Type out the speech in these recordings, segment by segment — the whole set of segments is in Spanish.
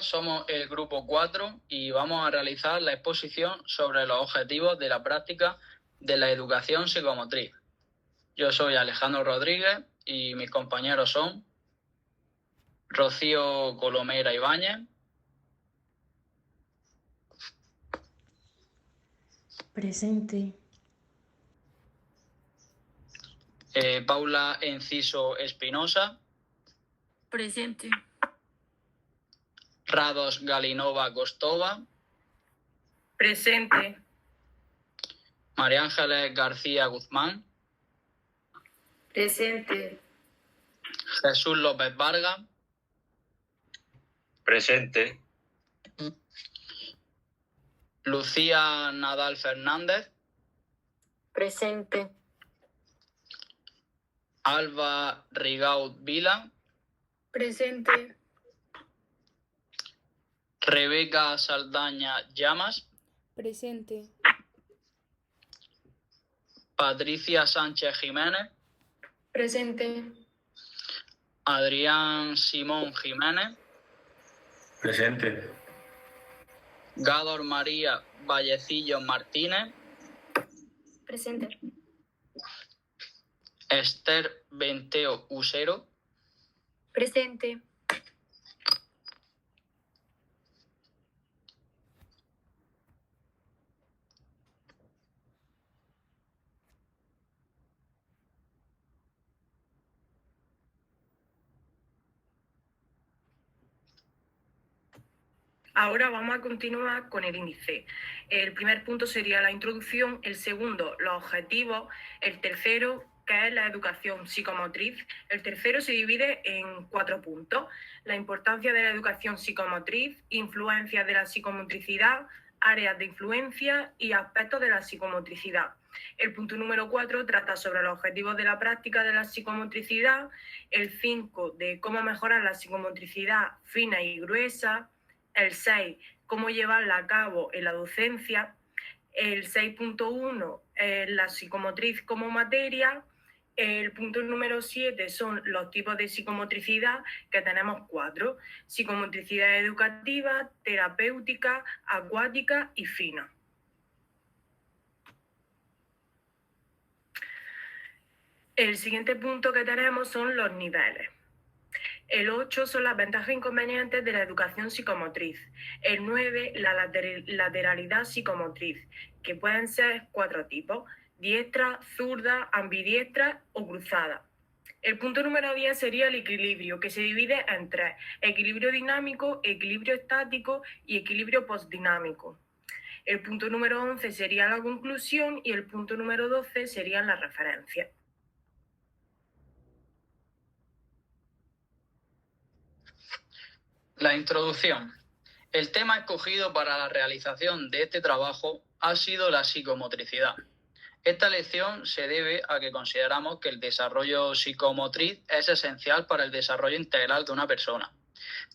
somos el grupo 4 y vamos a realizar la exposición sobre los objetivos de la práctica de la educación psicomotriz. Yo soy Alejandro Rodríguez y mis compañeros son Rocío Colomera Ibáñez, Presente. Paula Enciso Espinosa, Presente. Rados Galinova Kostova, Presente. María Ángeles García Guzmán, Presente. Jesús López Vargas, Presente. Lucía Nadal Fernández, Presente. Alba Rigaud Vila, Presente. Rebeca Saldaña Llamas, Presente. Patricia Sánchez Jiménez, Presente. Adrián Simón Jiménez, Presente. Gádor María Vallecillo Martínez, Presente. Esther Benteo Usero, Presente. Ahora vamos a continuar con el índice. El primer punto sería la introducción, el segundo, los objetivos, el tercero, que es la educación psicomotriz. El tercero se divide en 4 puntos. La importancia de la educación psicomotriz, influencias de la psicomotricidad, áreas de influencia y aspectos de la psicomotricidad. El punto número 4 trata sobre los objetivos de la práctica de la psicomotricidad. El 5 de cómo mejorar la psicomotricidad fina y gruesa. El 6, cómo llevarla a cabo en la docencia. El 6.1, la psicomotriz como materia. El punto número 7 son los tipos de psicomotricidad, que tenemos 4. Psicomotricidad educativa, terapéutica, acuática y fina. El siguiente punto que tenemos son los niveles. El 8 son las ventajas e inconvenientes de la educación psicomotriz. El 9, la lateralidad psicomotriz, que pueden ser 4 tipos: diestra, zurda, ambidiestra o cruzada. El punto número 10 sería el equilibrio, que se divide en 3: equilibrio dinámico, equilibrio estático y equilibrio postdinámico. El punto número 11 sería la conclusión y el punto número 12 serían las referencias. La introducción. El tema escogido para la realización de este trabajo ha sido la psicomotricidad. Esta elección se debe a que consideramos que el desarrollo psicomotriz es esencial para el desarrollo integral de una persona.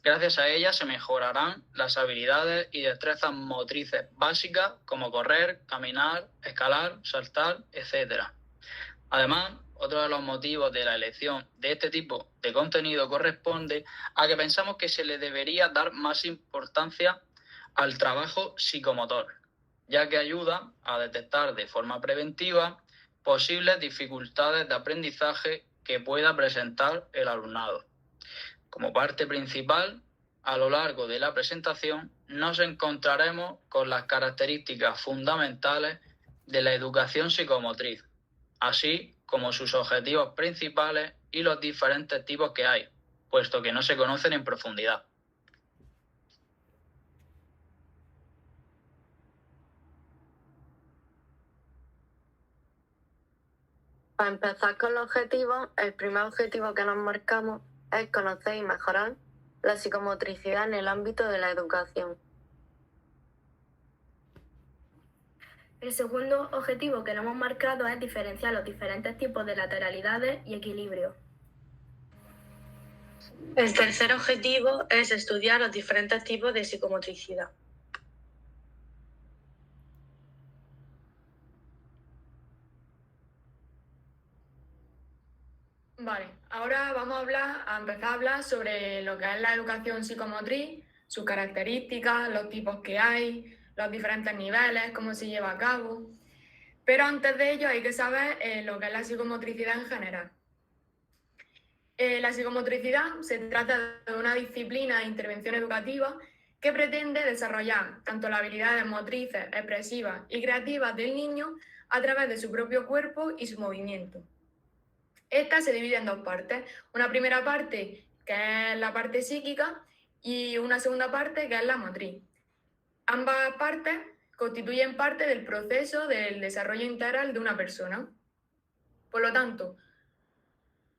Gracias a ella se mejorarán las habilidades y destrezas motrices básicas como correr, caminar, escalar, saltar, etc. Además, otro de los motivos de la elección de este tipo de contenido corresponde a que pensamos que se le debería dar más importancia al trabajo psicomotor, ya que ayuda a detectar de forma preventiva posibles dificultades de aprendizaje que pueda presentar el alumnado. Como parte principal, a lo largo de la presentación nos encontraremos con las características fundamentales de la educación psicomotriz, así como sus objetivos principales y los diferentes tipos que hay, puesto que no se conocen en profundidad. Para empezar con los objetivos, el primer objetivo que nos marcamos es conocer y mejorar la psicomotricidad en el ámbito de la educación. El segundo objetivo que nos hemos marcado es diferenciar los diferentes tipos de lateralidades y equilibrio. El tercer objetivo es estudiar los diferentes tipos de psicomotricidad. Vale, ahora vamos a empezar a hablar sobre lo que es la educación psicomotriz, sus características, los tipos que hay, los diferentes niveles, cómo se lleva a cabo. Pero antes de ello hay que saber lo que es la psicomotricidad en general. La psicomotricidad se trata de una disciplina de intervención educativa que pretende desarrollar tanto las habilidades motrices, expresivas y creativas del niño a través de su propio cuerpo y su movimiento. Esta se divide en dos partes. Una primera parte, que es la parte psíquica, y una segunda parte, que es la motriz. Ambas partes constituyen parte del proceso del desarrollo integral de una persona. Por lo tanto,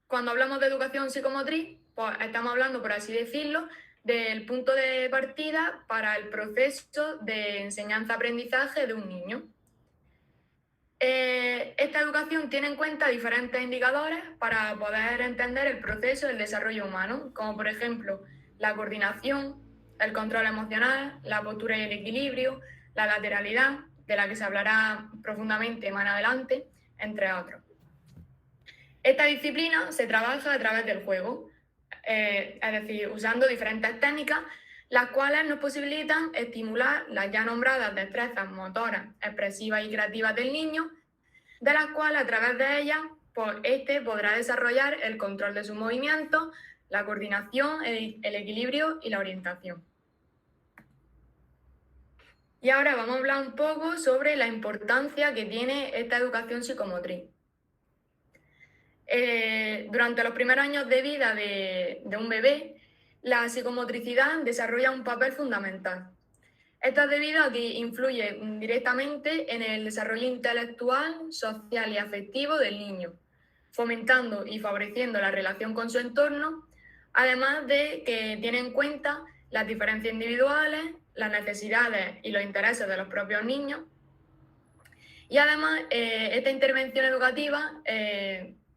cuando hablamos de educación psicomotriz, pues estamos hablando, por así decirlo, del punto de partida para el proceso de enseñanza-aprendizaje de un niño. Esta educación tiene en cuenta diferentes indicadores para poder entender el proceso del desarrollo humano, como por ejemplo la coordinación, el control emocional, la postura y el equilibrio, la lateralidad, de la que se hablará profundamente más adelante, entre otros. Esta disciplina se trabaja a través del juego, es decir, usando diferentes técnicas, las cuales nos posibilitan estimular las ya nombradas destrezas motoras, expresivas y creativas del niño, de las cuales a través de ellas pues, este podrá desarrollar el control de sus movimientos, la coordinación, el equilibrio y la orientación. Y ahora vamos a hablar un poco sobre la importancia que tiene esta educación psicomotriz. Durante los primeros años de vida de un bebé, la psicomotricidad desarrolla un papel fundamental. Esto es debido a que influye directamente en el desarrollo intelectual, social y afectivo del niño, fomentando y favoreciendo la relación con su entorno, además de que tiene en cuenta las diferencias individuales, las necesidades y los intereses de los propios niños. Y además, esta intervención educativa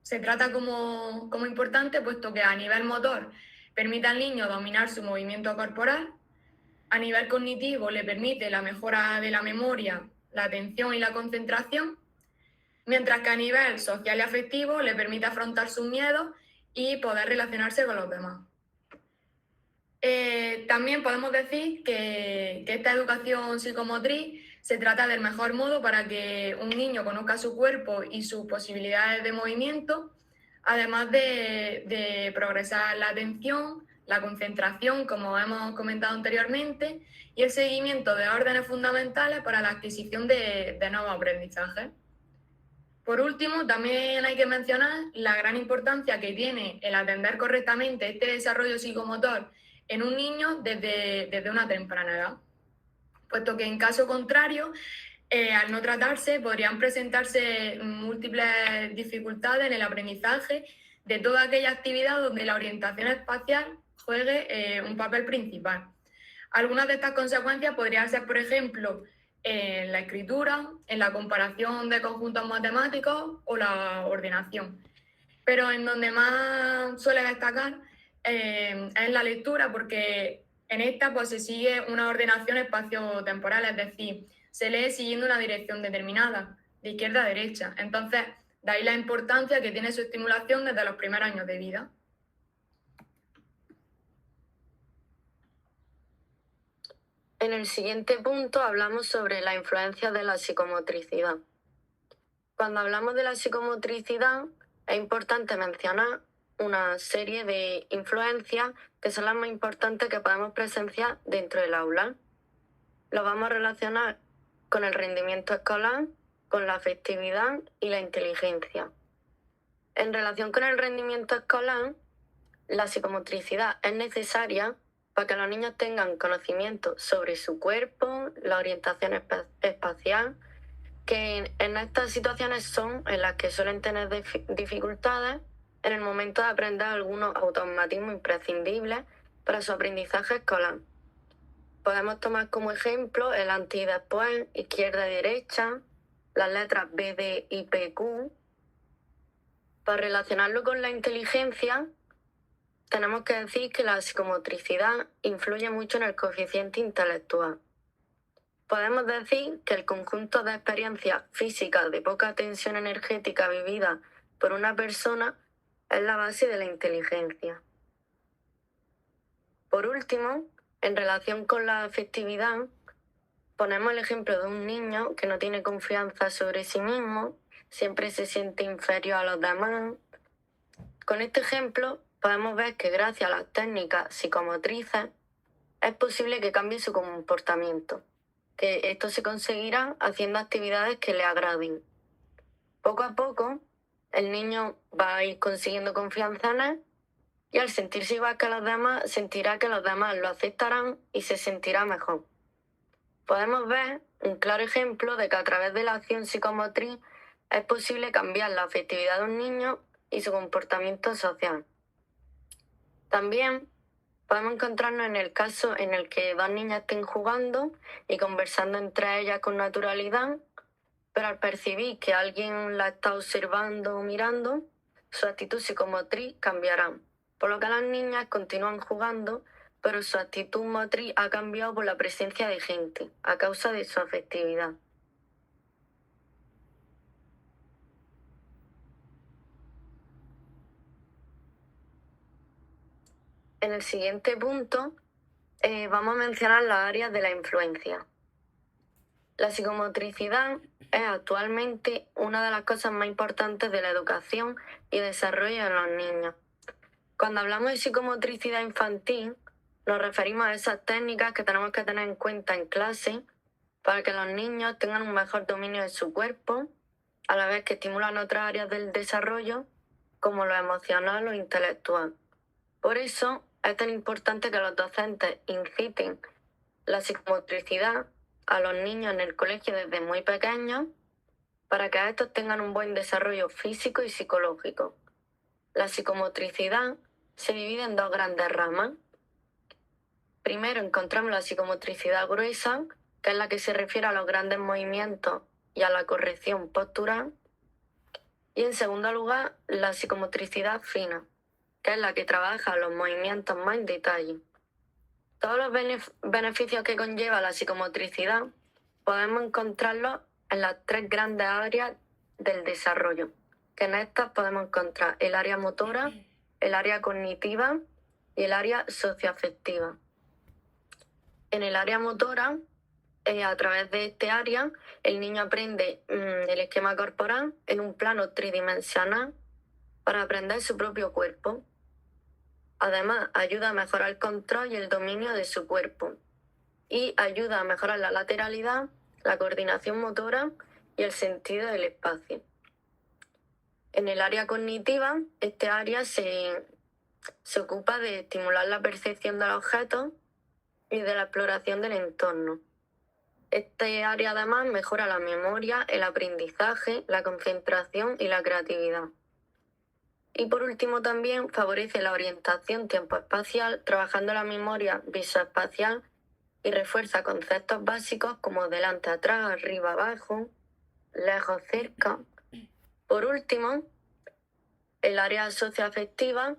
se trata como importante, puesto que a nivel motor permite al niño dominar su movimiento corporal, a nivel cognitivo le permite la mejora de la memoria, la atención y la concentración, mientras que a nivel social y afectivo le permite afrontar sus miedos y poder relacionarse con los demás. También podemos decir que esta educación psicomotriz se trata del mejor modo para que un niño conozca su cuerpo y sus posibilidades de movimiento, además de progresar la atención, la concentración, como hemos comentado anteriormente, y el seguimiento de órdenes fundamentales para la adquisición de nuevos aprendizajes. Por último, también hay que mencionar la gran importancia que tiene el atender correctamente este desarrollo psicomotor en un niño desde una temprana edad, puesto que en caso contrario, al no tratarse, podrían presentarse múltiples dificultades en el aprendizaje de toda aquella actividad donde la orientación espacial juegue un papel principal. Algunas de estas consecuencias podrían ser, por ejemplo, en la escritura, en la comparación de conjuntos matemáticos o la ordenación. Pero en donde más suele destacar es la lectura, porque en esta pues, se sigue una ordenación espacio-temporal, es decir, se lee siguiendo una dirección determinada, de izquierda a derecha. Entonces, de ahí la importancia que tiene su estimulación desde los primeros años de vida. En el siguiente punto hablamos sobre la influencia de la psicomotricidad. Cuando hablamos de la psicomotricidad, es importante mencionar una serie de influencias que son las más importantes que podemos presenciar dentro del aula. Lo vamos a relacionar con el rendimiento escolar, con la afectividad y la inteligencia. En relación con el rendimiento escolar, la psicomotricidad es necesaria para que los niños tengan conocimiento sobre su cuerpo, la orientación espacial, que en estas situaciones son en las que suelen tener dificultades en el momento de aprender algunos automatismos imprescindibles para su aprendizaje escolar. Podemos tomar como ejemplo el antes y después, izquierda y derecha, las letras B, D y P, Q. Para relacionarlo con la inteligencia, tenemos que decir que la psicomotricidad influye mucho en el coeficiente intelectual. Podemos decir que el conjunto de experiencias físicas de poca tensión energética vivida por una persona es la base de la inteligencia. Por último, En relación con la afectividad, ponemos el ejemplo de un niño que no tiene confianza sobre sí mismo, siempre se siente inferior a los demás. Con este ejemplo podemos ver que gracias a las técnicas psicomotrices es posible que cambie su comportamiento, que esto se conseguirá haciendo actividades que le agraden. Poco a poco, el niño va a ir consiguiendo confianza en él y al sentirse igual que los demás, sentirá que los demás lo aceptarán y se sentirá mejor. Podemos ver un claro ejemplo de que a través de la acción psicomotriz es posible cambiar la afectividad de un niño y su comportamiento social. También podemos encontrarnos en el caso en el que dos niñas estén jugando y conversando entre ellas con naturalidad, pero al percibir que alguien la está observando o mirando, su actitud psicomotriz cambiará, por lo que las niñas continúan jugando, pero su actitud motriz ha cambiado por la presencia de gente, a causa de su afectividad. En el siguiente punto vamos a mencionar las áreas de la influencia. La psicomotricidad es actualmente una de las cosas más importantes de la educación y desarrollo de los niños. Cuando hablamos de psicomotricidad infantil, nos referimos a esas técnicas que tenemos que tener en cuenta en clase para que los niños tengan un mejor dominio de su cuerpo, a la vez que estimulan otras áreas del desarrollo, como lo emocional o intelectual. Por eso es tan importante que los docentes inciten la psicomotricidad a los niños en el colegio desde muy pequeños para que estos tengan un buen desarrollo físico y psicológico. La psicomotricidad se divide en dos grandes ramas. Primero encontramos la psicomotricidad gruesa, que es la que se refiere a los grandes movimientos y a la corrección postural. Y en segundo lugar, la psicomotricidad fina, que es la que trabaja los movimientos más en detalle. Todos los beneficios que conlleva la psicomotricidad podemos encontrarlos en las tres grandes áreas del desarrollo, que en estas podemos encontrar el área motora, el área cognitiva y el área socioafectiva. En el área motora, a través de este área, el niño aprende el esquema corporal en un plano tridimensional para aprender su propio cuerpo. Además, ayuda a mejorar el control y el dominio de su cuerpo y ayuda a mejorar la lateralidad, la coordinación motora y el sentido del espacio. En el área cognitiva, este área se ocupa de estimular la percepción de los objetos y de la exploración del entorno. Este área además mejora la memoria, el aprendizaje, la concentración y la creatividad. Y por último también favorece la orientación tiempo-espacial, trabajando la memoria visoespacial y refuerza conceptos básicos como delante, atrás, arriba, abajo, lejos, cerca. Por último, el área socioafectiva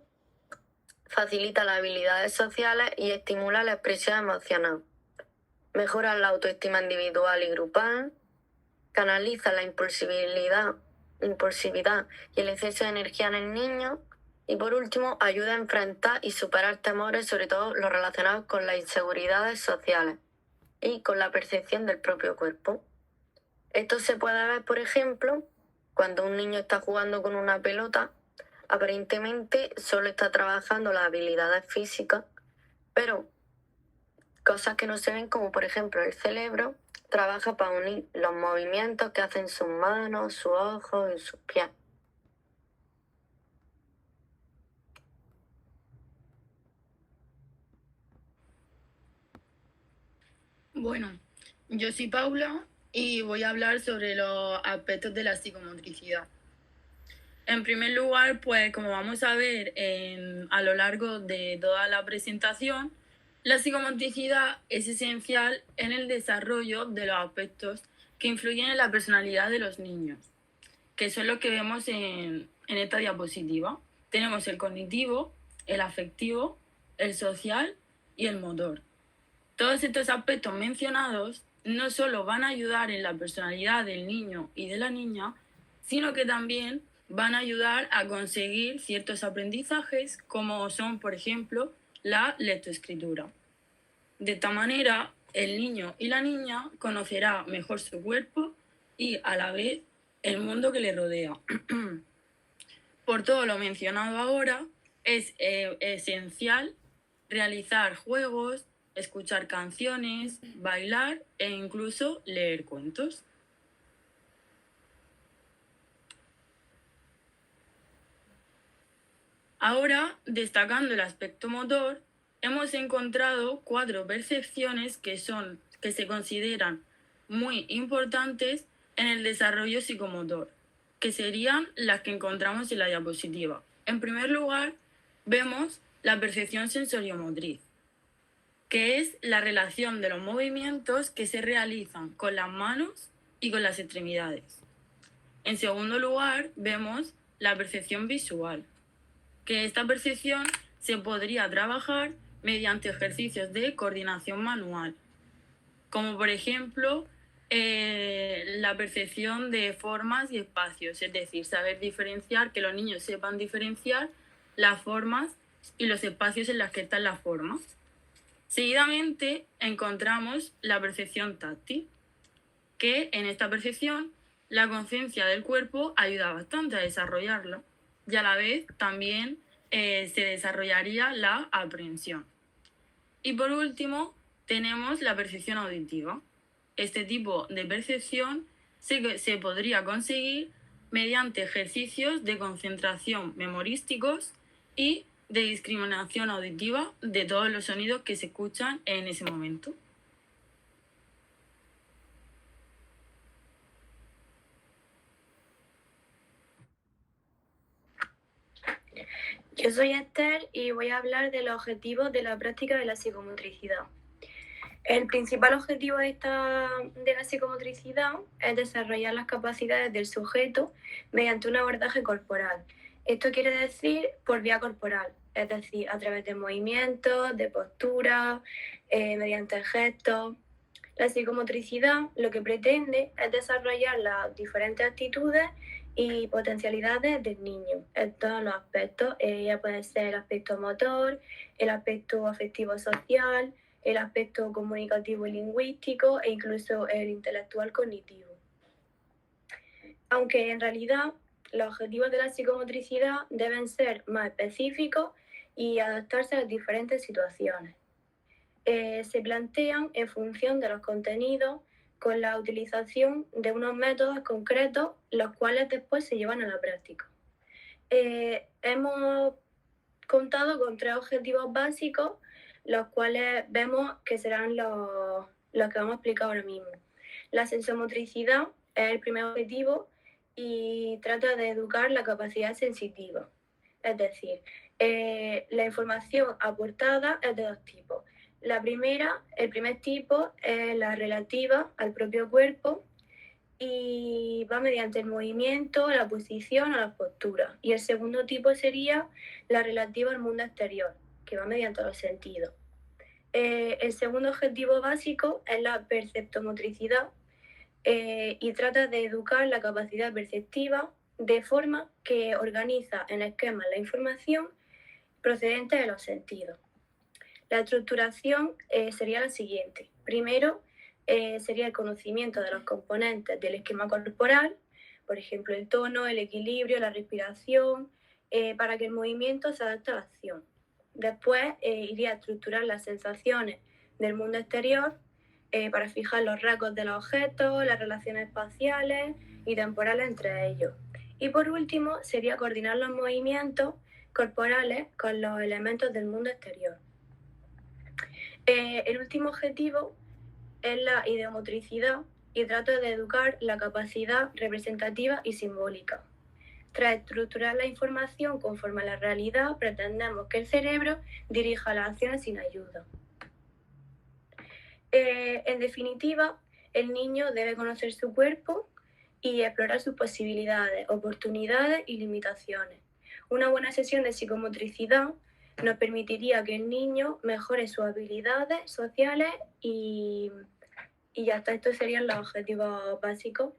facilita las habilidades sociales y estimula la expresión emocional. Mejora la autoestima individual y grupal, canaliza la impulsividad y el exceso de energía en el niño y por último ayuda a enfrentar y superar temores, sobre todo los relacionados con las inseguridades sociales y con la percepción del propio cuerpo. Esto se puede ver, por ejemplo, cuando un niño está jugando con una pelota, aparentemente solo está trabajando las habilidades físicas, pero cosas que no se ven, como por ejemplo el cerebro, trabaja para unir los movimientos que hacen sus manos, sus ojos y sus pies. Bueno, yo soy Paula y voy a hablar sobre los aspectos de la psicomotricidad. En primer lugar, pues como vamos a ver a lo largo de toda la presentación, la psicomotricidad es esencial en el desarrollo de los aspectos que influyen en la personalidad de los niños, que son los que vemos en esta diapositiva. Tenemos el cognitivo, el afectivo, el social y el motor. Todos estos aspectos mencionados no solo van a ayudar en la personalidad del niño y de la niña, sino que también van a ayudar a conseguir ciertos aprendizajes como son, por ejemplo, la lectoescritura. De esta manera, el niño y la niña conocerá mejor su cuerpo y a la vez el mundo que le rodea. Por todo lo mencionado ahora, es esencial realizar juegos, escuchar canciones, bailar e incluso leer cuentos. Ahora, destacando el aspecto motor, hemos encontrado 4 percepciones que se consideran muy importantes en el desarrollo psicomotor, que serían las que encontramos en la diapositiva. En primer lugar, vemos la percepción sensoriomotriz, que es la relación de los movimientos que se realizan con las manos y con las extremidades. En segundo lugar, vemos la percepción visual, que esta percepción se podría trabajar mediante ejercicios de coordinación manual, como por ejemplo la percepción de formas y espacios, es decir, saber diferenciar, que los niños sepan diferenciar las formas y los espacios en los que están las formas. Seguidamente encontramos la percepción táctil, que en esta percepción la conciencia del cuerpo ayuda bastante a desarrollarla y a la vez también se desarrollaría la aprehensión. Y por último tenemos la percepción auditiva. Este tipo de percepción se podría conseguir mediante ejercicios de concentración memorísticos y de discriminación auditiva de todos los sonidos que se escuchan en ese momento. Yo soy Esther y voy a hablar de los objetivos de la práctica de la psicomotricidad. El principal objetivo de la psicomotricidad es desarrollar las capacidades del sujeto mediante un abordaje corporal. Esto quiere decir por vía corporal, es decir, a través de movimientos, de posturas, mediante gestos. La psicomotricidad lo que pretende es desarrollar las diferentes actitudes y potencialidades del niño en todos los aspectos. Ya puede ser el aspecto motor, el aspecto afectivo social, el aspecto comunicativo y lingüístico e incluso el intelectual cognitivo. Aunque en realidad los objetivos de la psicomotricidad deben ser más específicos y adaptarse a las diferentes situaciones. Se plantean en función de los contenidos con la utilización de unos métodos concretos, los cuales después se llevan a la práctica. Hemos contado con 3 objetivos básicos, los cuales vemos que serán los que vamos a explicar ahora mismo. La sensomotricidad es el primer objetivo y trata de educar la capacidad sensitiva. Es decir, la información aportada es de 2 tipos. El primer tipo es la relativa al propio cuerpo y va mediante el movimiento, la posición o la postura. Y el segundo tipo sería la relativa al mundo exterior, que va mediante los sentidos. El segundo objetivo básico es la perceptomotricidad y trata de educar la capacidad perceptiva de forma que organiza en esquemas la información procedente de los sentidos. La estructuración sería la siguiente. Primero sería el conocimiento de los componentes del esquema corporal, por ejemplo, el tono, el equilibrio, la respiración, para que el movimiento se adapte a la acción. Después iría a estructurar las sensaciones del mundo exterior para fijar los rasgos de los objetos, las relaciones espaciales y temporales entre ellos. Y por último sería coordinar los movimientos corporales con los elementos del mundo exterior. El último objetivo es la ideomotricidad y trata de educar la capacidad representativa y simbólica. Tras estructurar la información conforme a la realidad, pretendemos que el cerebro dirija las acciones sin ayuda. En definitiva, el niño debe conocer su cuerpo y explorar sus posibilidades, oportunidades y limitaciones. Una buena sesión de psicomotricidad nos permitiría que el niño mejore sus habilidades sociales y ya está. Estos serían los objetivos básicos.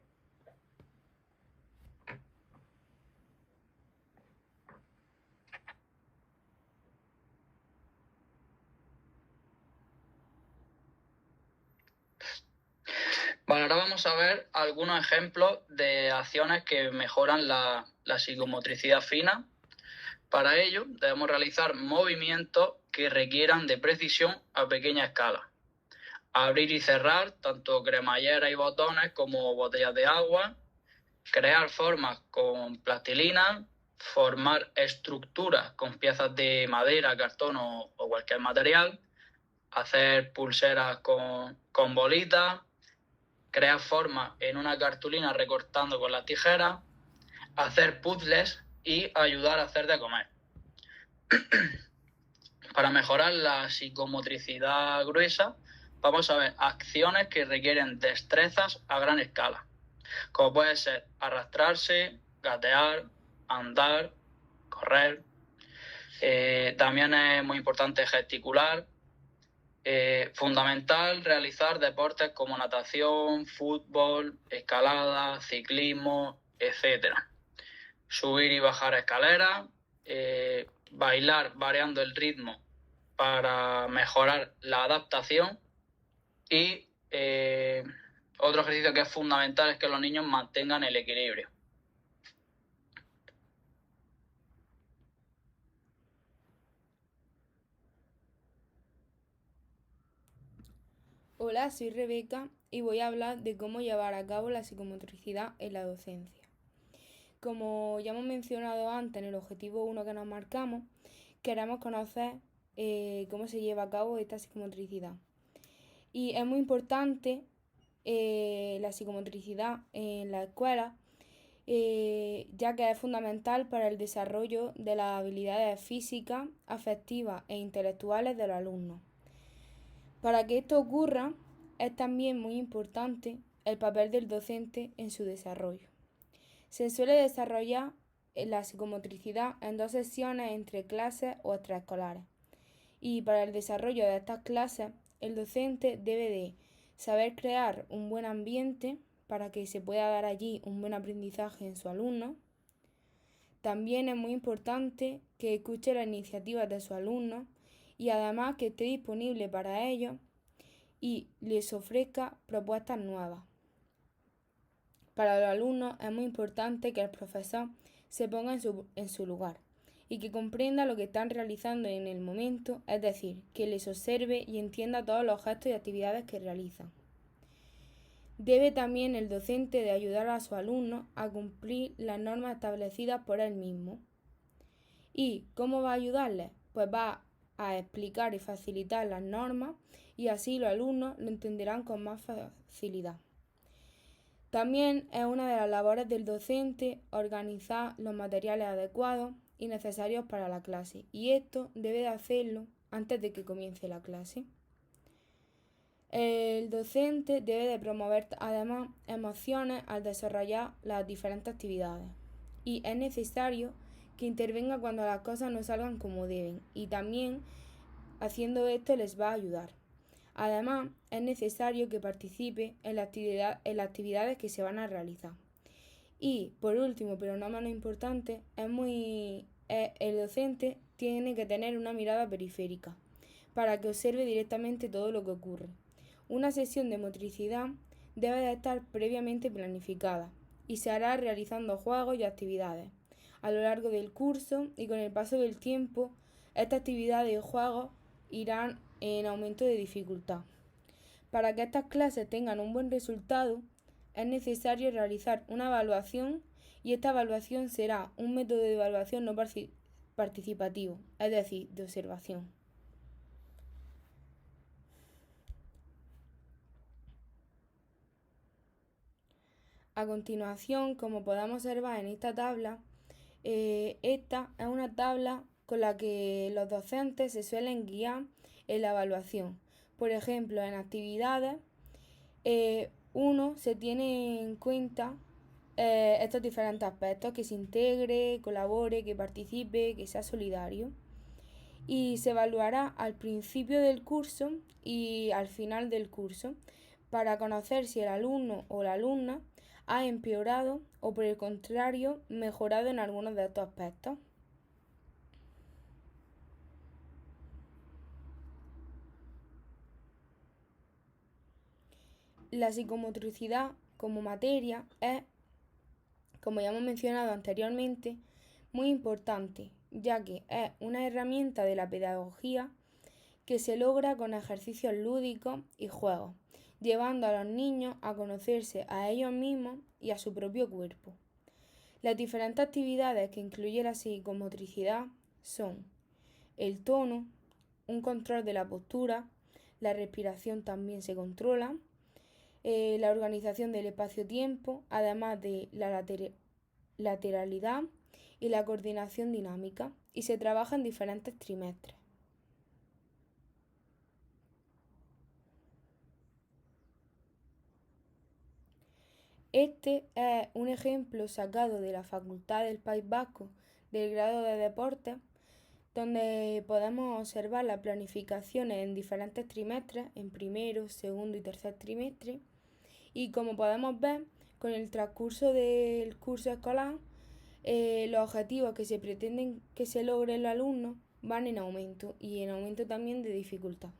Vale, ahora vamos a ver algunos ejemplos de acciones que mejoran la psicomotricidad fina. Para ello, debemos realizar movimientos que requieran de precisión a pequeña escala. Abrir y cerrar tanto cremalleras y botones como botellas de agua. Crear formas con plastilina. Formar estructuras con piezas de madera, cartón o cualquier material. Hacer pulseras con bolitas. Crear formas en una cartulina recortando con las tijeras. Hacer puzzles y ayudar a hacer de comer. Para mejorar la psicomotricidad gruesa, vamos a ver acciones que requieren destrezas a gran escala, como puede ser arrastrarse, gatear, andar, correr. También es muy importante gesticular. Fundamental realizar deportes como natación, fútbol, escalada, ciclismo, etc. Subir y bajar escaleras, bailar variando el ritmo para mejorar la adaptación y otro ejercicio que es fundamental es que los niños mantengan el equilibrio. Hola, soy Rebeca y voy a hablar de cómo llevar a cabo la psicomotricidad en la docencia. Como ya hemos mencionado antes en el objetivo 1 que nos marcamos, queremos conocer cómo se lleva a cabo esta psicomotricidad. Y es muy importante la psicomotricidad en la escuela, ya que es fundamental para el desarrollo de las habilidades físicas, afectivas e intelectuales de los alumnos. Para que esto ocurra, es también muy importante el papel del docente en su desarrollo. Se suele desarrollar la psicomotricidad en 2 sesiones entre clases o extraescolares. Y para el desarrollo de estas clases, el docente debe de saber crear un buen ambiente para que se pueda dar allí un buen aprendizaje en su alumno. También es muy importante que escuche las iniciativas de sus alumnos y además que esté disponible para ellos y les ofrezca propuestas nuevas. Para los alumnos es muy importante que el profesor se ponga en su lugar y que comprenda lo que están realizando en el momento, es decir, que les observe y entienda todos los gestos y actividades que realizan. Debe también el docente de ayudar a sus alumnos a cumplir las normas establecidas por él mismo. ¿Y cómo va a ayudarles? Pues va a explicar y facilitar las normas y así los alumnos lo entenderán con más facilidad. También es una de las labores del docente organizar los materiales adecuados y necesarios para la clase, y esto debe de hacerlo antes de que comience la clase. El docente debe de promover además emociones al desarrollar las diferentes actividades, y es necesario que intervenga cuando las cosas no salgan como deben, y también haciendo esto les va a ayudar. Además, es necesario que participe en las actividades que se van a realizar. Y, por último, pero no menos importante, el docente tiene que tener una mirada periférica para que observe directamente todo lo que ocurre. Una sesión de motricidad debe de estar previamente planificada y se hará realizando juegos y actividades. A lo largo del curso y con el paso del tiempo, estas actividades y juegos irán en aumento de dificultad. Para que estas clases tengan un buen resultado, es necesario realizar una evaluación y esta evaluación será un método de evaluación no participativo, es decir, de observación. A continuación, como podemos observar en esta tabla, esta es una tabla con la que los docentes se suelen guiar en la evaluación. Por ejemplo, en actividades, uno se tiene en cuenta estos diferentes aspectos: que se integre, colabore, que participe, que sea solidario. Y se evaluará al principio del curso y al final del curso para conocer si el alumno o la alumna ha empeorado o, por el contrario, mejorado en algunos de estos aspectos. La psicomotricidad como materia es, como ya hemos mencionado anteriormente, muy importante, ya que es una herramienta de la pedagogía que se logra con ejercicios lúdicos y juegos, llevando a los niños a conocerse a ellos mismos y a su propio cuerpo. Las diferentes actividades que incluye la psicomotricidad son el tono, un control de la postura, la respiración también se controla, la organización del espacio-tiempo, además de la lateralidad y la coordinación dinámica, y se trabaja en diferentes trimestres. Este es un ejemplo sacado de la Facultad del País Vasco del grado de Deportes, donde podemos observar las planificaciones en diferentes trimestres, en primero, segundo y tercer trimestre, y como podemos ver, con el transcurso del curso escolar, los objetivos que se pretenden que se logren los alumnos van en aumento y en aumento también de dificultad.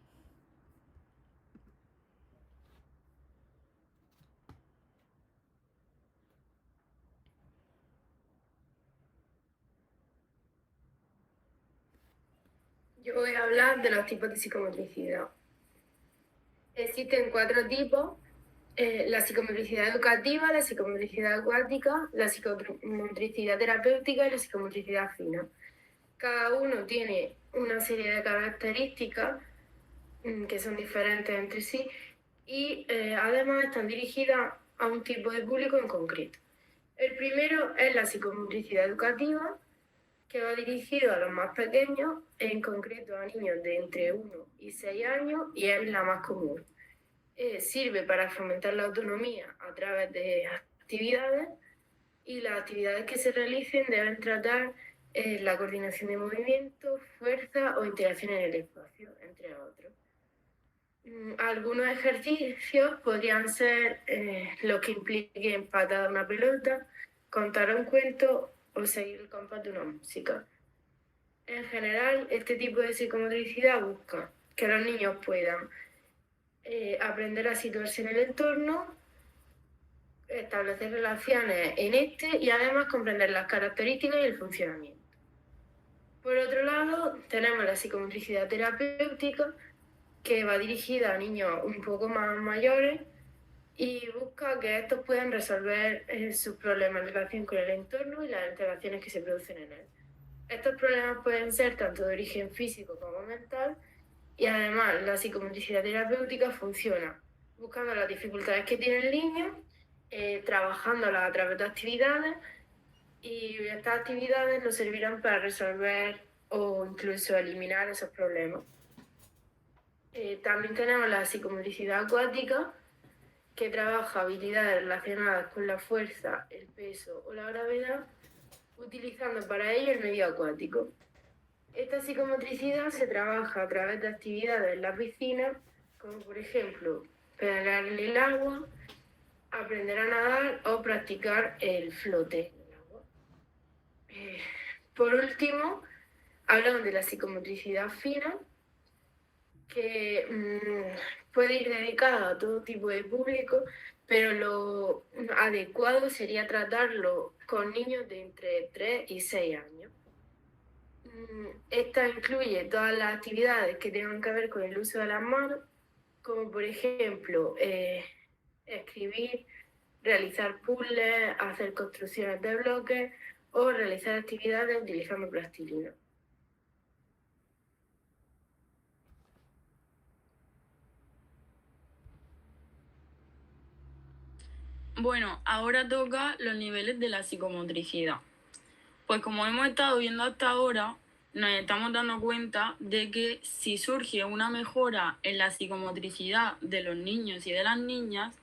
Yo voy a hablar de los tipos de psicomotricidad. Existen 4 tipos: la psicomotricidad educativa, la psicomotricidad acuática, la psicomotricidad terapéutica y la psicomotricidad fina. Cada uno tiene una serie de características que son diferentes entre sí y además están dirigidas a un tipo de público en concreto. El primero es la psicomotricidad educativa, que va dirigido a los más pequeños, en concreto a niños de entre 1 y 6 años, y es la más común. Sirve para fomentar la autonomía a través de actividades, y las actividades que se realicen deben tratar la coordinación de movimientos, fuerza o interacción en el espacio, entre otros. Algunos ejercicios podrían ser los que impliquen patada una pelota, contar un cuento o seguir el compás de una música. En general, este tipo de psicomotricidad busca que los niños puedan aprender a situarse en el entorno, establecer relaciones en este y además comprender las características y el funcionamiento. Por otro lado, tenemos la psicomotricidad terapéutica, que va dirigida a niños un poco más mayores y busca que estos puedan resolver sus problemas en relación con el entorno y las interacciones que se producen en él. Estos problemas pueden ser tanto de origen físico como mental, y además la psicomotricidad terapéutica funciona buscando las dificultades que tiene el niño, trabajándolas a través de actividades, y estas actividades nos servirán para resolver o incluso eliminar esos problemas. También tenemos la psicomotricidad acuática, que trabaja habilidades relacionadas con la fuerza, el peso o la gravedad, utilizando para ello el medio acuático. Esta psicomotricidad se trabaja a través de actividades en la piscina, como por ejemplo pedalear en el agua, aprender a nadar o practicar el flote en el agua. Por último, hablamos de la psicomotricidad fina, que puede ir dedicada a todo tipo de público, pero lo adecuado sería tratarlo con niños de entre 3 y 6 años. Esta incluye todas las actividades que tengan que ver con el uso de las manos, como por ejemplo escribir, realizar puzzles, hacer construcciones de bloques o realizar actividades utilizando plastilina. Bueno, ahora toca los niveles de la psicomotricidad. Pues como hemos estado viendo hasta ahora, nos estamos dando cuenta de que si surge una mejora en la psicomotricidad de los niños y de las niñas,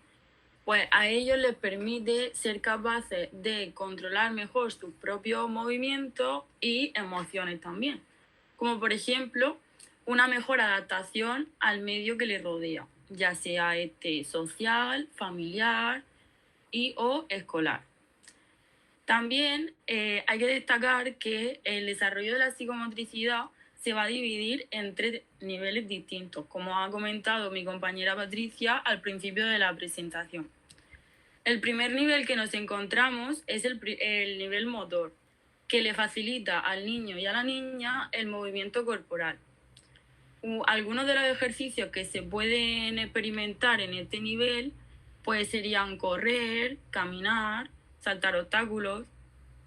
pues a ellos les permite ser capaces de controlar mejor sus propios movimientos y emociones también. Como por ejemplo, una mejor adaptación al medio que les rodea, ya sea social, familiar o escolar. También hay que destacar que el desarrollo de la psicomotricidad se va a dividir en 3 niveles distintos, como ha comentado mi compañera Patricia al principio de la presentación. El primer nivel que nos encontramos es el nivel motor, que le facilita al niño y a la niña el movimiento corporal. Algunos de los ejercicios que se pueden experimentar en este nivel pues serían correr, caminar, saltar obstáculos,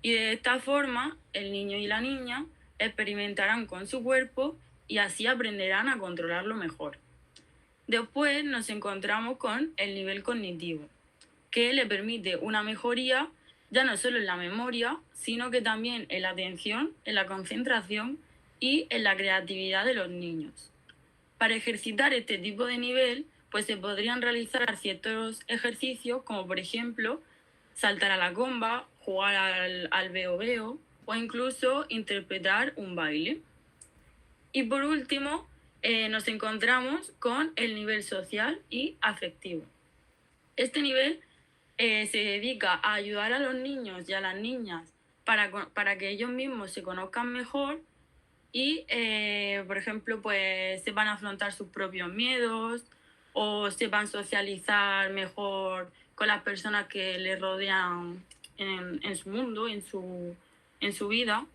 y de esta forma el niño y la niña experimentarán con su cuerpo y así aprenderán a controlarlo mejor. Después nos encontramos con el nivel cognitivo, que le permite una mejoría ya no solo en la memoria, sino que también en la atención, en la concentración y en la creatividad de los niños. Para ejercitar este tipo de nivel, pues se podrían realizar ciertos ejercicios, como por ejemplo saltar a la comba, jugar al veo-veo o incluso interpretar un baile. Y por último, nos encontramos con el nivel social y afectivo. Este nivel se dedica a ayudar a los niños y a las niñas para que ellos mismos se conozcan mejor y, por ejemplo, pues sepan afrontar sus propios miedos o sepan socializar mejor con las personas que les rodean en su mundo, en su vida.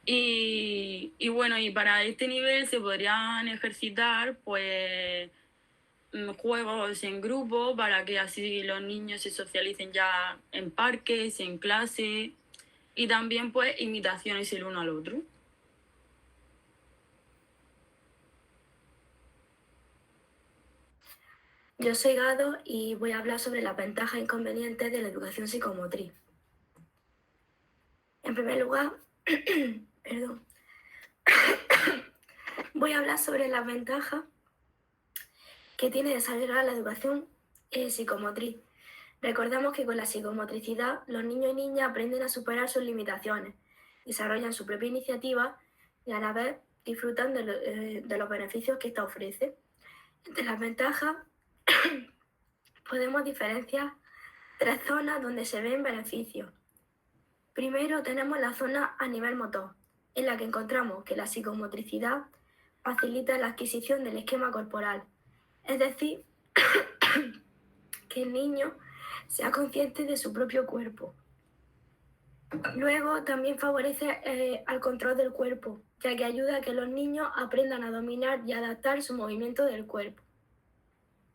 Y bueno, y para este nivel se podrían ejercitar pues juegos en grupo para que así los niños se socialicen ya en parques, en clase, y también pues imitaciones el uno al otro. Yo soy Gado y voy a hablar sobre las ventajas e inconvenientes de la educación psicomotriz. En primer lugar, voy a hablar sobre las ventajas que tiene desarrollar la educación psicomotriz. Recordamos que con la psicomotricidad los niños y niñas aprenden a superar sus limitaciones, desarrollan su propia iniciativa y a la vez disfrutan de los beneficios que esta ofrece. Entre las ventajas podemos diferenciar 3 zonas donde se ven beneficios. Primero tenemos la zona a nivel motor, en la que encontramos que la psicomotricidad facilita la adquisición del esquema corporal, es decir, que el niño sea consciente de su propio cuerpo. Luego también favorece al control del cuerpo, ya que ayuda a que los niños aprendan a dominar y adaptar su movimiento del cuerpo.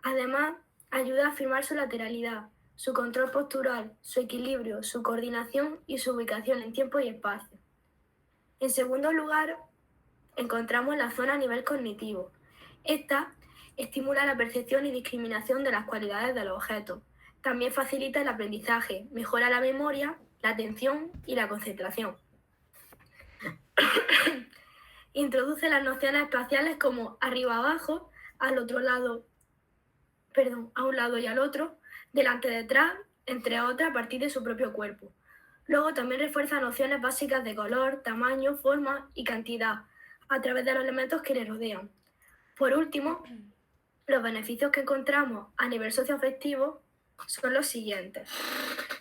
Además, ayuda a afirmar su lateralidad, su control postural, su equilibrio, su coordinación y su ubicación en tiempo y espacio. En segundo lugar, encontramos la zona a nivel cognitivo. Esta estimula la percepción y discriminación de las cualidades de los objetos. También facilita el aprendizaje, mejora la memoria, la atención y la concentración. Introduce las nociones espaciales como arriba-abajo, al otro lado, a un lado y al otro, delante, detrás, entre otras, a partir de su propio cuerpo. Luego también refuerza nociones básicas de color, tamaño, forma y cantidad a través de los elementos que le rodean. Por último, los beneficios que encontramos a nivel socioafectivo son los siguientes.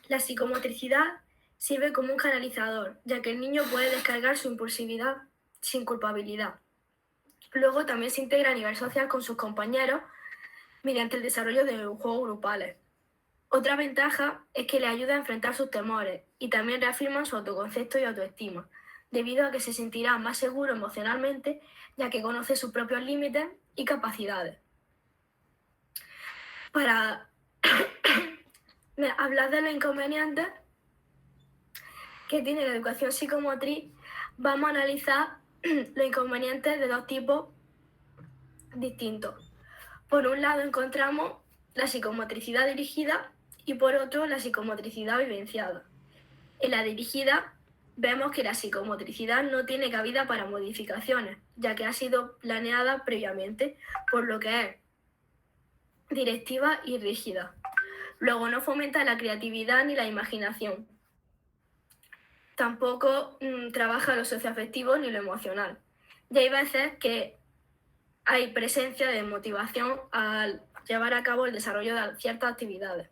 La psicomotricidad sirve como un canalizador, ya que el niño puede descargar su impulsividad sin culpabilidad. Luego también se integra a nivel social con sus compañeros mediante el desarrollo de juegos grupales. Otra ventaja es que le ayuda a enfrentar sus temores y también reafirma su autoconcepto y autoestima, debido a que se sentirá más seguro emocionalmente, ya que conoce sus propios límites y capacidades. Para hablar de los inconvenientes que tiene la educación psicomotriz, vamos a analizar los inconvenientes de 2 tipos distintos. Por un lado encontramos la psicomotricidad dirigida y por otro la psicomotricidad vivenciada. En la dirigida vemos que la psicomotricidad no tiene cabida para modificaciones, ya que ha sido planeada previamente, por lo que es directiva y rígida. Luego no fomenta la creatividad ni la imaginación. Tampoco trabaja lo socioafectivo ni lo emocional. Y hay veces que hay presencia de motivación al llevar a cabo el desarrollo de ciertas actividades.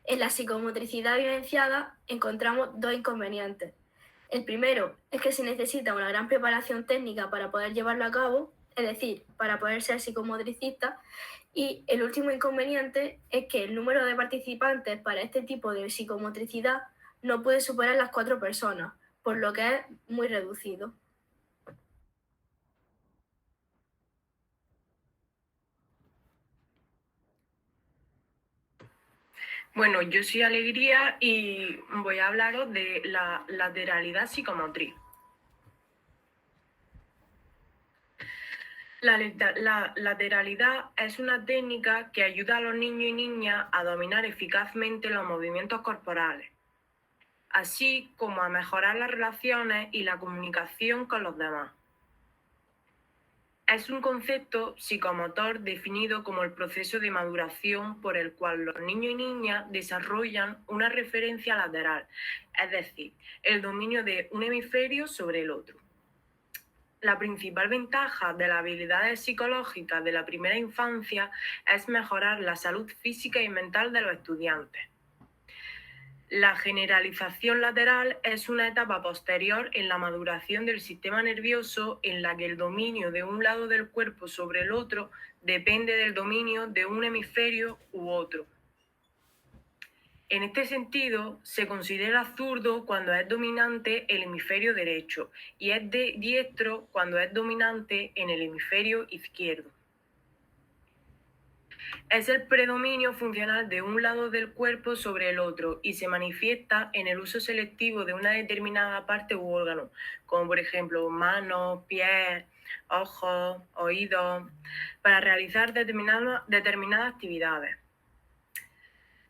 En la psicomotricidad vivenciada encontramos 2 inconvenientes, El primero es que se necesita una gran preparación técnica para poder llevarlo a cabo, es decir, para poder ser psicomotricista. Y el último inconveniente es que el número de participantes para este tipo de psicomotricidad no puede superar las 4 personas, por lo que es muy reducido. Bueno, yo soy Alegría y voy a hablaros de la lateralidad psicomotriz. La lateralidad es una técnica que ayuda a los niños y niñas a dominar eficazmente los movimientos corporales, así como a mejorar las relaciones y la comunicación con los demás. Es un concepto psicomotor definido como el proceso de maduración por el cual los niños y niñas desarrollan una referencia lateral, es decir, el dominio de un hemisferio sobre el otro. La principal ventaja de las habilidades psicológicas de la primera infancia es mejorar la salud física y mental de los estudiantes. La generalización lateral es una etapa posterior en la maduración del sistema nervioso en la que el dominio de un lado del cuerpo sobre el otro depende del dominio de un hemisferio u otro. En este sentido, se considera zurdo cuando es dominante el hemisferio derecho y es diestro cuando es dominante en el hemisferio izquierdo. Es el predominio funcional de un lado del cuerpo sobre el otro y se manifiesta en el uso selectivo de una determinada parte u órgano, como por ejemplo manos, pies, ojos, oídos, para realizar determinadas actividades.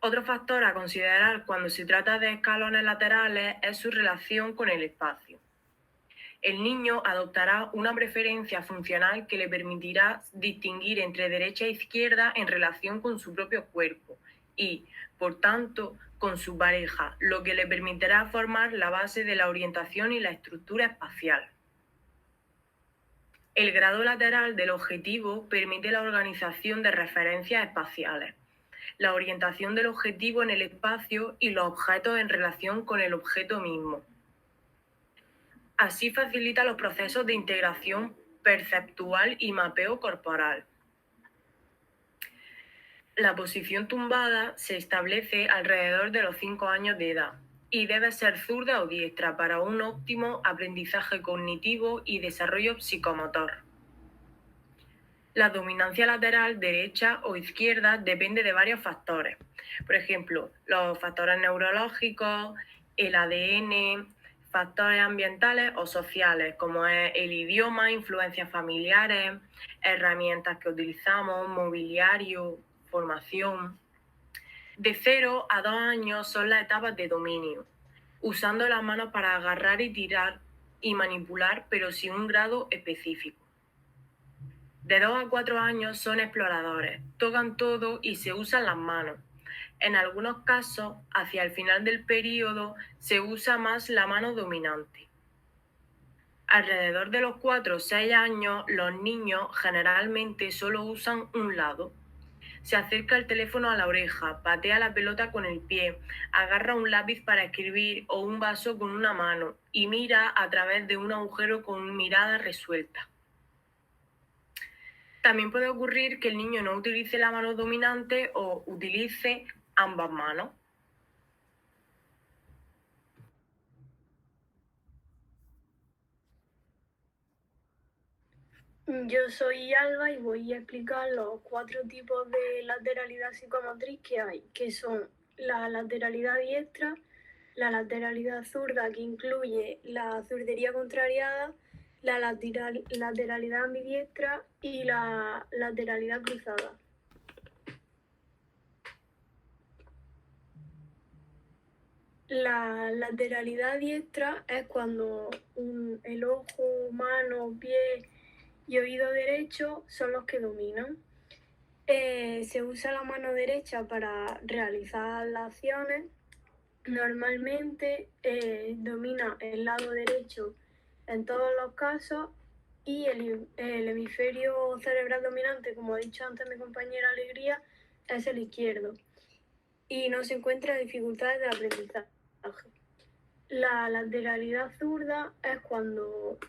Otro factor a considerar cuando se trata de escalones laterales es su relación con el espacio. El niño adoptará una preferencia funcional que le permitirá distinguir entre derecha e izquierda en relación con su propio cuerpo y, por tanto, con su pareja, lo que le permitirá formar la base de la orientación y la estructura espacial. El grado lateral del objetivo permite la organización de referencias espaciales, la orientación del objetivo en el espacio y los objetos en relación con el objeto mismo. Así facilita los procesos de integración perceptual y mapeo corporal. La posición tumbada se establece alrededor de los 5 años de edad y debe ser zurda o diestra para un óptimo aprendizaje cognitivo y desarrollo psicomotor. La dominancia lateral derecha o izquierda depende de varios factores. Por ejemplo, los factores neurológicos, el ADN, factores ambientales o sociales, como es el idioma, influencias familiares, herramientas que utilizamos, mobiliario, formación. De 0 a 2 años son las etapas de dominio, usando las manos para agarrar y tirar y manipular, pero sin un grado específico. De 2 a 4 años son exploradores, tocan todo y se usan las manos. En algunos casos, hacia el final del periodo, se usa más la mano dominante. Alrededor de los 4 o 6 años, los niños generalmente solo usan un lado. Se acerca el teléfono a la oreja, patea la pelota con el pie, agarra un lápiz para escribir o un vaso con una mano y mira a través de un agujero con mirada resuelta. También puede ocurrir que el niño no utilice la mano dominante o utilice ambas manos. Yo soy Alba y voy a explicar los 4 tipos de lateralidad psicomotriz que hay, que son la lateralidad diestra, la lateralidad zurda, que incluye la zurdería contrariada, la lateralidad ambidiestra y la lateralidad cruzada. La lateralidad diestra es cuando el ojo, mano, pie y oído derecho son los que dominan. Se usa la mano derecha para realizar las acciones. Normalmente domina el lado derecho en todos los casos y el hemisferio cerebral dominante, como ha dicho antes mi compañera Alegría, es el izquierdo y no se encuentra dificultades de aprendizaje. La lateralidad zurda es cuando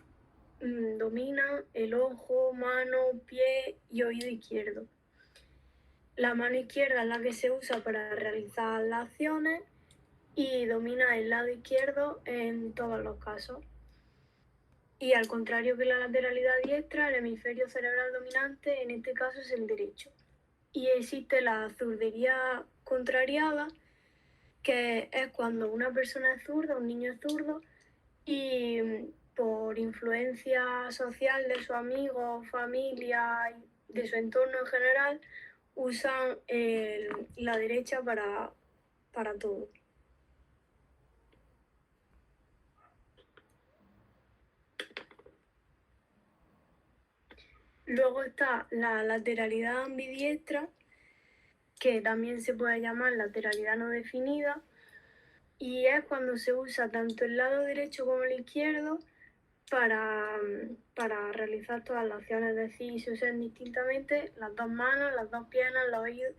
domina el ojo, mano, pie y oído izquierdo. La mano izquierda es la que se usa para realizar las acciones y domina el lado izquierdo en todos los casos. Y al contrario que la lateralidad diestra, el hemisferio cerebral dominante en este caso es el derecho. Y existe la zurdería contrariada, que es cuando una persona es zurda, un niño es zurdo, y por influencia social de su amigo, familia, de su entorno en general, usan la derecha para todo. Luego está la lateralidad ambidiestra, que también se puede llamar lateralidad no definida, y es cuando se usa tanto el lado derecho como el izquierdo para realizar todas las acciones, es decir, se usan distintamente las dos manos, las dos piernas,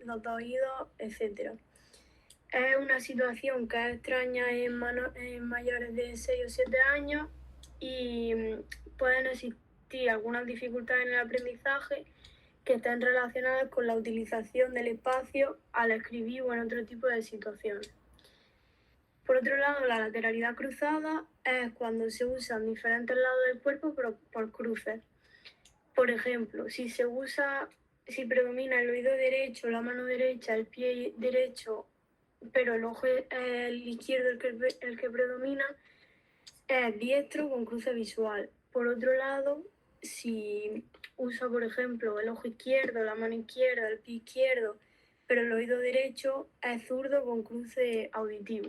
los dos oídos, etc. Es una situación que es extraña en mayores de 6 o 7 años y pueden existir algunas dificultades en el aprendizaje que están relacionadas con la utilización del espacio al escribir o en otro tipo de situaciones. Por otro lado, la lateralidad cruzada es cuando se usan diferentes lados del cuerpo por cruces. Por ejemplo, si predomina el oído derecho, la mano derecha, el pie derecho, pero el ojo el izquierdo el que predomina, es diestro con cruce visual. Por otro lado, si usa, por ejemplo, el ojo izquierdo, la mano izquierda, el pie izquierdo, pero el oído derecho, es zurdo con cruce auditivo.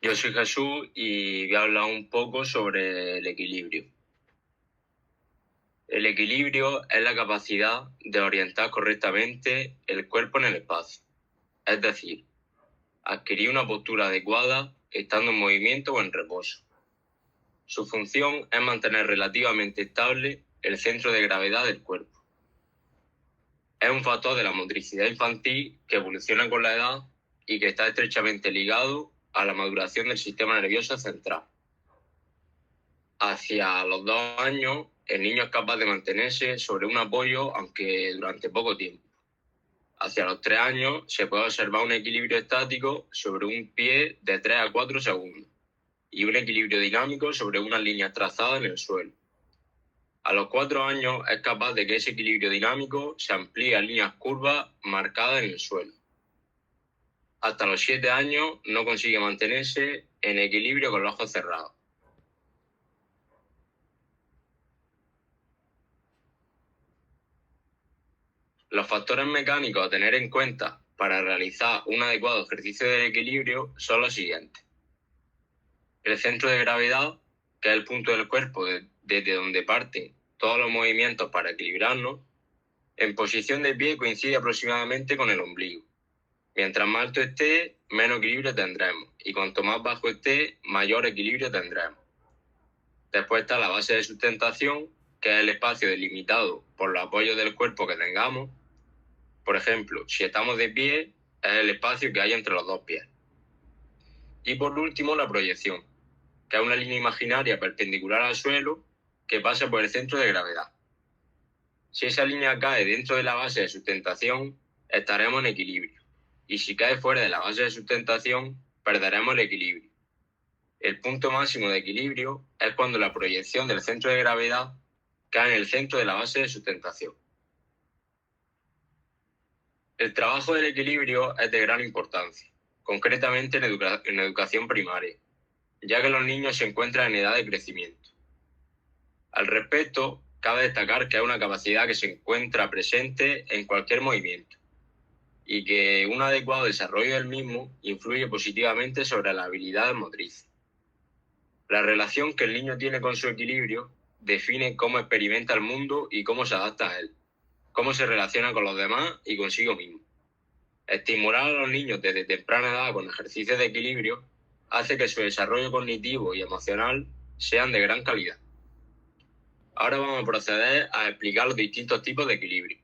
Yo soy Jesús y voy a hablar un poco sobre el equilibrio. El equilibrio es la capacidad de orientar correctamente el cuerpo en el espacio, es decir, adquirir una postura adecuada estando en movimiento o en reposo. Su función es mantener relativamente estable el centro de gravedad del cuerpo. Es un factor de la motricidad infantil que evoluciona con la edad y que está estrechamente ligado a la maduración del sistema nervioso central. Hacia los 2 años, el niño es capaz de mantenerse sobre un apoyo, aunque durante poco tiempo. Hacia los 3 años se puede observar un equilibrio estático sobre un pie de 3 a 4 segundos y un equilibrio dinámico sobre unas líneas trazadas en el suelo. A los 4 años es capaz de que ese equilibrio dinámico se amplíe a líneas curvas marcadas en el suelo. Hasta los 7 años no consigue mantenerse en equilibrio con los ojos cerrados. Los factores mecánicos a tener en cuenta para realizar un adecuado ejercicio del equilibrio son los siguientes. El centro de gravedad, que es el punto del cuerpo desde donde parten todos los movimientos para equilibrarnos, en posición de pie coincide aproximadamente con el ombligo. Mientras más alto esté, menos equilibrio tendremos, y cuanto más bajo esté, mayor equilibrio tendremos. Después está la base de sustentación, que es el espacio delimitado por los apoyos del cuerpo que tengamos. Por ejemplo, si estamos de pie, es el espacio que hay entre los dos pies. Y por último, la proyección, que es una línea imaginaria perpendicular al suelo que pasa por el centro de gravedad. Si esa línea cae dentro de la base de sustentación, estaremos en equilibrio. Y si cae fuera de la base de sustentación, perderemos el equilibrio. El punto máximo de equilibrio es cuando la proyección del centro de gravedad cae en el centro de la base de sustentación. El trabajo del equilibrio es de gran importancia, concretamente en educación primaria, ya que los niños se encuentran en edad de crecimiento. Al respecto, cabe destacar que es una capacidad que se encuentra presente en cualquier movimiento y que un adecuado desarrollo del mismo influye positivamente sobre las habilidades motrices. La relación que el niño tiene con su equilibrio define cómo experimenta el mundo y cómo se adapta a él, cómo se relaciona con los demás y consigo mismo. Estimular a los niños desde temprana edad con ejercicios de equilibrio hace que su desarrollo cognitivo y emocional sean de gran calidad. Ahora vamos a proceder a explicar los distintos tipos de equilibrio.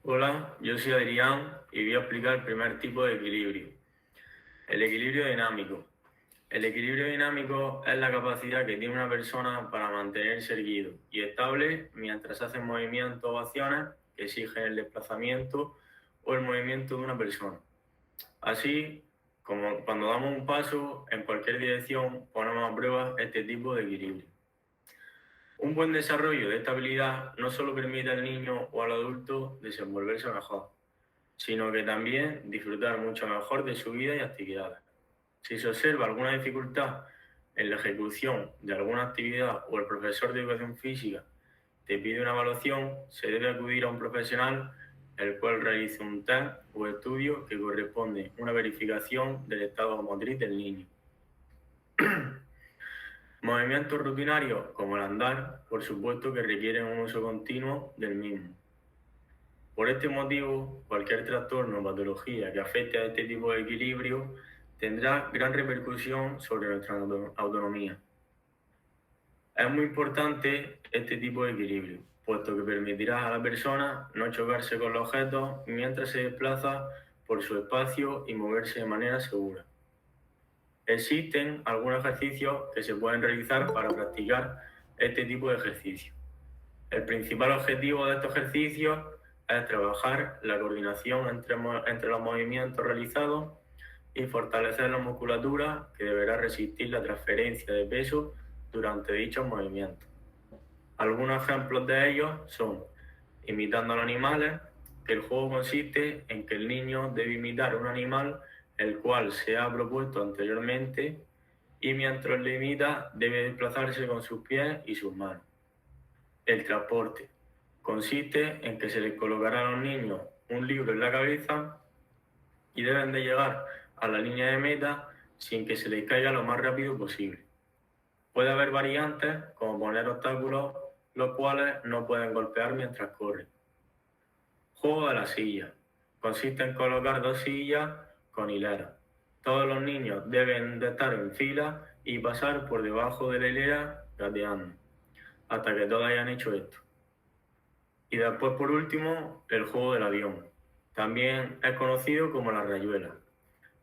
Hola, yo soy Adrián y voy a explicar el primer tipo de equilibrio. El equilibrio dinámico. El equilibrio dinámico es la capacidad que tiene una persona para mantenerse erguido y estable mientras hace movimientos o acciones que exigen el desplazamiento o el movimiento de una persona. Así, como cuando damos un paso en cualquier dirección, ponemos a prueba este tipo de equilibrio. Un buen desarrollo de esta habilidad no solo permite al niño o al adulto desenvolverse mejor, sino que también disfrutar mucho mejor de su vida y actividades. Si se observa alguna dificultad en la ejecución de alguna actividad o el profesor de educación física te pide una evaluación, se debe acudir a un profesional el cual realice un test o estudio que corresponde a una verificación del estado motriz del niño. Movimientos rutinarios, como el andar, por supuesto que requieren un uso continuo del mismo. Por este motivo, cualquier trastorno o patología que afecte a este tipo de equilibrio tendrá gran repercusión sobre nuestra autonomía. Es muy importante este tipo de equilibrio, puesto que permitirá a la persona no chocarse con los objetos mientras se desplaza por su espacio y moverse de manera segura. Existen algunos ejercicios que se pueden realizar para practicar este tipo de ejercicio. El principal objetivo de estos ejercicios es trabajar la coordinación entre los movimientos realizados y fortalecer la musculatura que deberá resistir la transferencia de peso durante dichos movimientos. Algunos ejemplos de ellos son imitando a los animales, que el juego consiste en que el niño debe imitar un animal el cual se ha propuesto anteriormente y mientras lo imita debe desplazarse con sus pies y sus manos. El transporte consiste en que se les colocará a los niños un libro en la cabeza y deben de llegar a la línea de meta sin que se les caiga lo más rápido posible. Puede haber variantes como poner obstáculos los cuales no pueden golpear mientras corren. Juego de la silla. Consiste en colocar 2 sillas con hilera. Todos los niños deben de estar en fila y pasar por debajo de la hilera gateando, hasta que todos hayan hecho esto. Y después, por último, el juego del avión. También es conocido como la rayuela.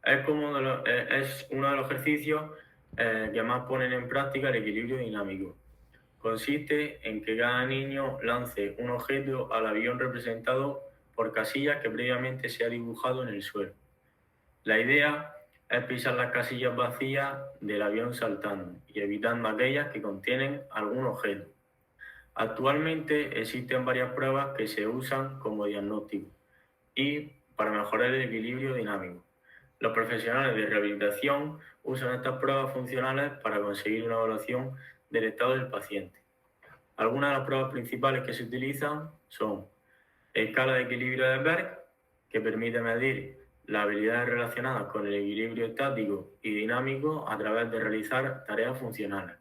Es uno de los ejercicios que más ponen en práctica el equilibrio dinámico. Consiste en que cada niño lance un objeto al avión representado por casillas que previamente se ha dibujado en el suelo. La idea es pisar las casillas vacías del avión saltando y evitando aquellas que contienen algún objeto. Actualmente existen varias pruebas que se usan como diagnóstico y para mejorar el equilibrio dinámico. Los profesionales de rehabilitación usan estas pruebas funcionales para conseguir una evaluación del estado del paciente. Algunas de las pruebas principales que se utilizan son escala de equilibrio de Berg, que permite medir las habilidades relacionadas con el equilibrio estático y dinámico a través de realizar tareas funcionales.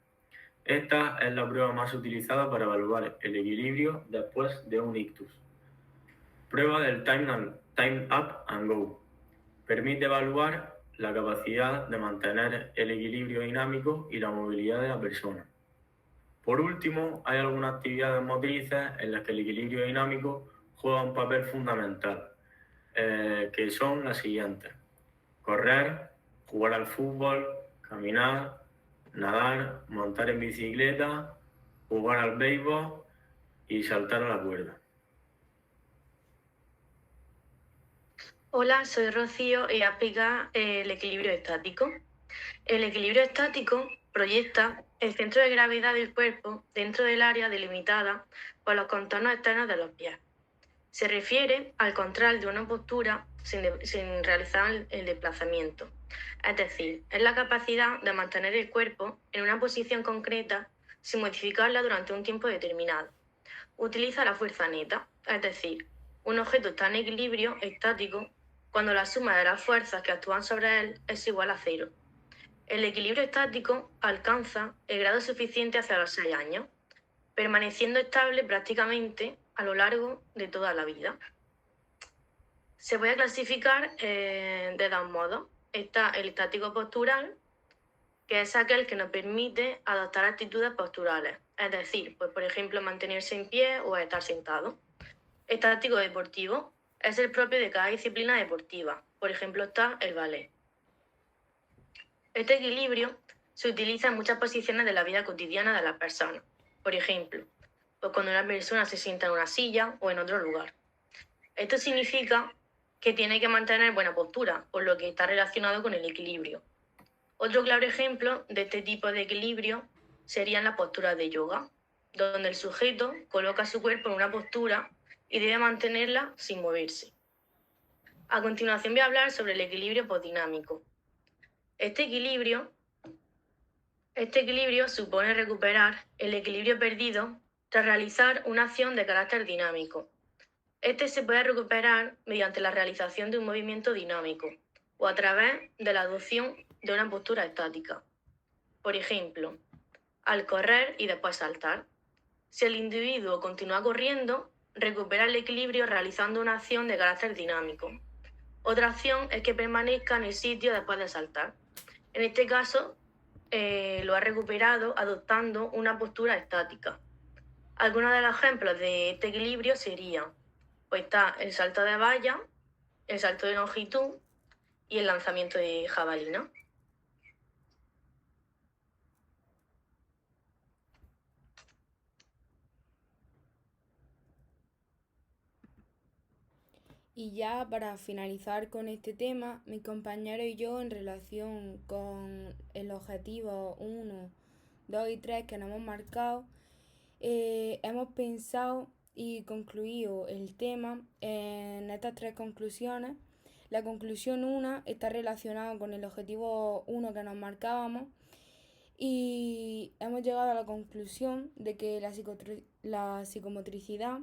Esta es la prueba más utilizada para evaluar el equilibrio después de un ictus. Prueba del Time Up and Go. Permite evaluar la capacidad de mantener el equilibrio dinámico y la movilidad de la persona. Por último, hay algunas actividades motrices en las que el equilibrio dinámico juega un papel fundamental, que son las siguientes: correr, jugar al fútbol, caminar, nadar, montar en bicicleta, jugar al béisbol y saltar a la cuerda. Hola, soy Rocío y voy a explicar el equilibrio estático. El equilibrio estático proyecta el centro de gravedad del cuerpo dentro del área delimitada por los contornos externos de los pies. Se refiere al control de una postura sin realizar el desplazamiento. Es decir, es la capacidad de mantener el cuerpo en una posición concreta sin modificarla durante un tiempo determinado. Utiliza la fuerza neta, es decir, un objeto está en equilibrio estático cuando la suma de las fuerzas que actúan sobre él es igual a 0. El equilibrio estático alcanza el grado suficiente hacia los 6 años, permaneciendo estable prácticamente a lo largo de toda la vida. Se puede clasificar de 2 modos. Está el estático postural, que es aquel que nos permite adoptar actitudes posturales, es decir, pues por ejemplo mantenerse en pie o estar sentado. Estático deportivo es el propio de cada disciplina deportiva, por ejemplo está el ballet. Este equilibrio se utiliza en muchas posiciones de la vida cotidiana de las personas, por ejemplo, pues cuando una persona se sienta en una silla o en otro lugar. Esto significa que tiene que mantener buena postura, por lo que está relacionado con el equilibrio. Otro claro ejemplo de este tipo de equilibrio serían las posturas de yoga, donde el sujeto coloca su cuerpo en una postura y debe mantenerla sin moverse. A continuación voy a hablar sobre el equilibrio posdinámico. Este equilibrio supone recuperar el equilibrio perdido tras realizar una acción de carácter dinámico. Este se puede recuperar mediante la realización de un movimiento dinámico o a través de la adopción de una postura estática. Por ejemplo, al correr y después saltar. Si el individuo continúa corriendo, recupera el equilibrio realizando una acción de carácter dinámico. Otra acción es que permanezca en el sitio después de saltar. En este caso, lo ha recuperado adoptando una postura estática. Algunos de los ejemplos de este equilibrio serían, pues está el salto de valla, el salto de longitud y el lanzamiento de jabalina. Y ya para finalizar con este tema, mi compañero y yo en relación con el objetivo 1, 2 y 3 que nos hemos marcado, hemos pensado y concluido el tema en estas 3 conclusiones. La conclusión 1 está relacionada con el objetivo 1 que nos marcábamos y hemos llegado a la conclusión de que la psicomotricidad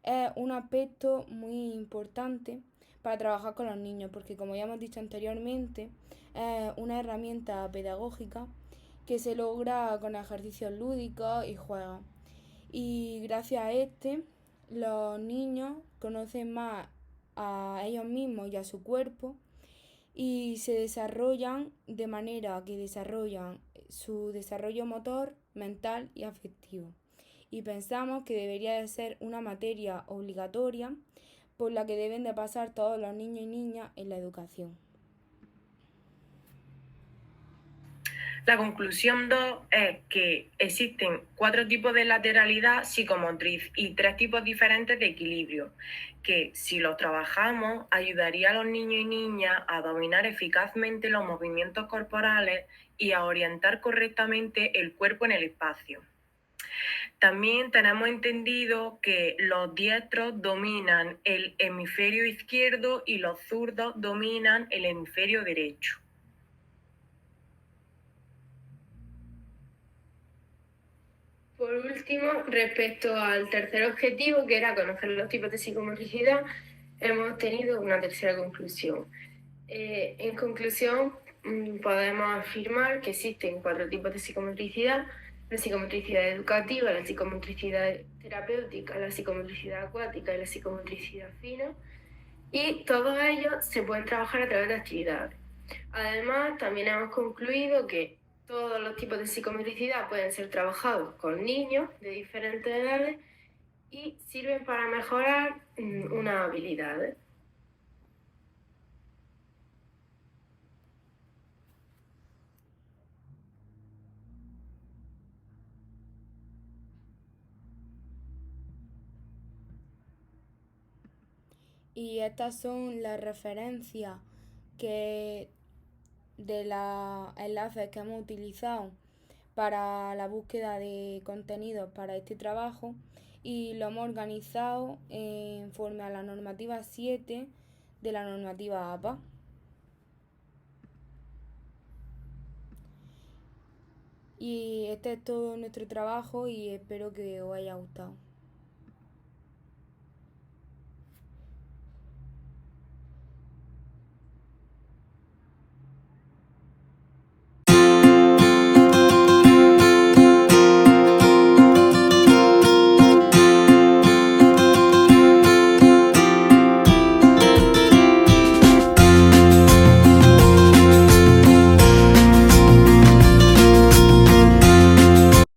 es un aspecto muy importante para trabajar con los niños, porque como ya hemos dicho anteriormente, es una herramienta pedagógica que se logra con ejercicios lúdicos y juegos. Y gracias a los niños conocen más a ellos mismos y a su cuerpo y se desarrollan de manera que desarrollan su desarrollo motor, mental y afectivo. Y pensamos que debería de ser una materia obligatoria por la que deben de pasar todos los niños y niñas en la educación. La conclusión 2 es que existen 4 tipos de lateralidad psicomotriz y 3 tipos diferentes de equilibrio, que si los trabajamos ayudaría a los niños y niñas a dominar eficazmente los movimientos corporales y a orientar correctamente el cuerpo en el espacio. También tenemos entendido que los diestros dominan el hemisferio izquierdo y los zurdos dominan el hemisferio derecho. Por último, respecto al tercer objetivo, que era conocer los tipos de psicomotricidad, hemos tenido una tercera conclusión. En conclusión, podemos afirmar que existen 4 tipos de psicomotricidad: la psicomotricidad educativa, la psicomotricidad terapéutica, la psicomotricidad acuática y la psicomotricidad fina, y todos ellos se pueden trabajar a través de actividades. Además, también hemos concluido que todos los tipos de psicomotricidad pueden ser trabajados con niños de diferentes edades y sirven para mejorar unas habilidades. Y estas son las referencias de los enlaces que hemos utilizado para la búsqueda de contenidos para este trabajo y lo hemos organizado en forma a la normativa 7 de la normativa APA. Y este es todo nuestro trabajo y espero que os haya gustado.